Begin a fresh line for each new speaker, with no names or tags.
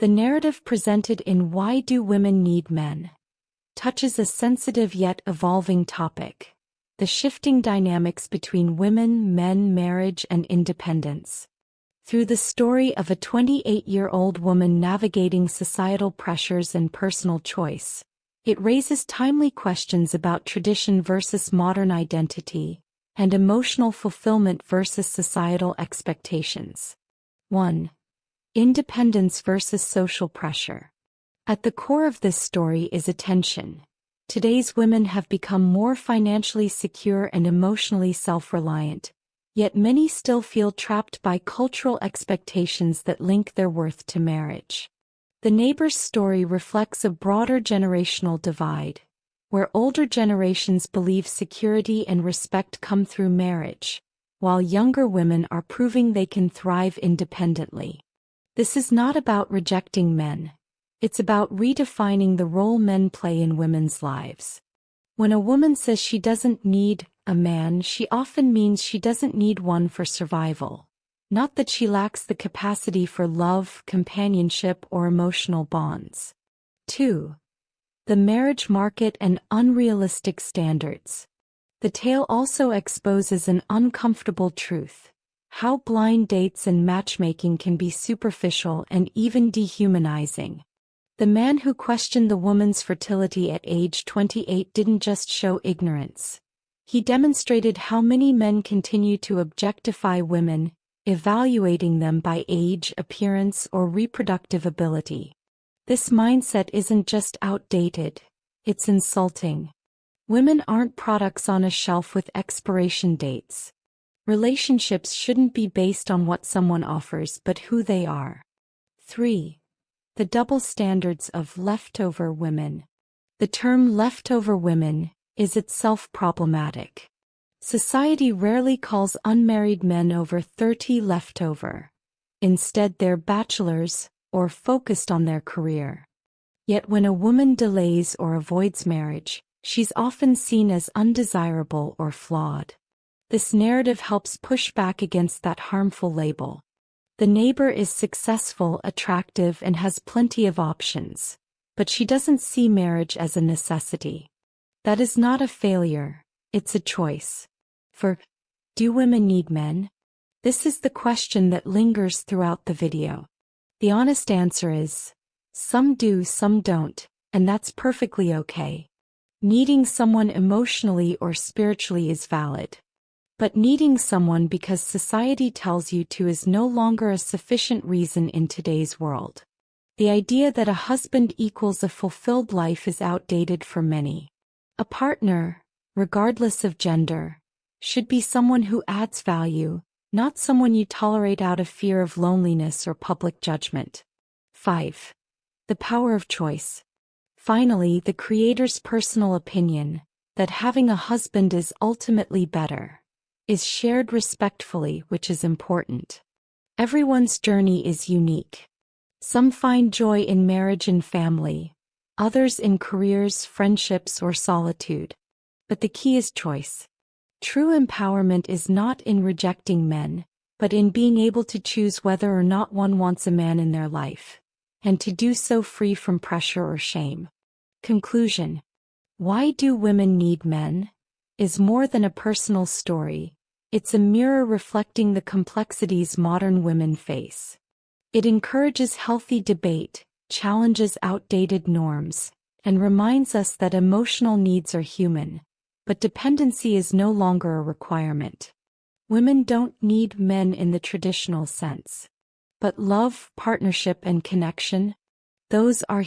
The narrative presented in Why Do Women Need Men touches a sensitive yet evolving topic: the shifting dynamics between women, men, marriage, and independence. Through the story of a 28-year-old woman navigating societal pressures and personal choice, it raises timely questions about tradition versus modern identity, and emotional fulfillment versus societal expectations. 1. Independence versus social pressure. At the core of this story is a tension. Today's women have become more financially secure and emotionally self-reliant, yet many still feel trapped by cultural expectations that link their worth to marriage. The Neighbor's story reflects a broader generational divide, where older generations believe security and respect come through marriage, while younger women are proving they can thrive independently. This is not about rejecting men. It's about redefining the role men play in women's lives. When a woman says she doesn't need a man, she often means she doesn't need one for survival, not that she lacks the capacity for love, companionship, or emotional bonds. 2. The marriage market and unrealistic standards. The tale also exposes an uncomfortable truth: how blind dates and matchmaking can be superficial and even dehumanizing. The man who questioned the woman's fertility at age 28 didn't just show ignorance. He demonstrated how many men continue to objectify women, evaluating them by age, appearance, or reproductive ability. This mindset isn't just outdated, it's insulting. Women aren't products on a shelf with expiration dates. Relationships shouldn't be based on what someone offers but who they are. 3. The double standards of leftover women. The term leftover women is itself problematic. Society rarely calls unmarried men over 30 leftover. Instead, they're bachelors or focused on their career. Yet when a woman delays or avoids marriage, she's often seen as undesirable or flawed. This narrative helps push back against that harmful label. The Neighbor is successful, attractive, and has plenty of options, but she doesn't see marriage as a necessity. That is not a failure, it's a choice. Do women need men? This is the question that lingers throughout the video. The honest answer is, some do, some don't, and that's perfectly okay. Needing someone emotionally or spiritually is valid. But needing someone because society tells you to is no longer a sufficient reason in today's world. The idea that a husband equals a fulfilled life is outdated for many. A partner, regardless of gender, should be someone who adds value, not someone you tolerate out of fear of loneliness or public judgment. 5. The power of choice. Finally, the creator's personal opinion, that having a husband is ultimately better, is shared respectfully, which is important. Everyone's journey is unique. Some find joy in marriage and family, others in careers, friendships, or solitude. But the key is choice. True empowerment is not in rejecting men, but in being able to choose whether or not one wants a man in their life, and to do so free from pressure or shame. Conclusion: Why Do Women Need Men? Is more than a personal story. It's a mirror reflecting the complexities modern women face. It encourages healthy debate, challenges outdated norms, and reminds us that emotional needs are human, but dependency is no longer a requirement. Women don't need men in the traditional sense. But love, partnership, and connection, those are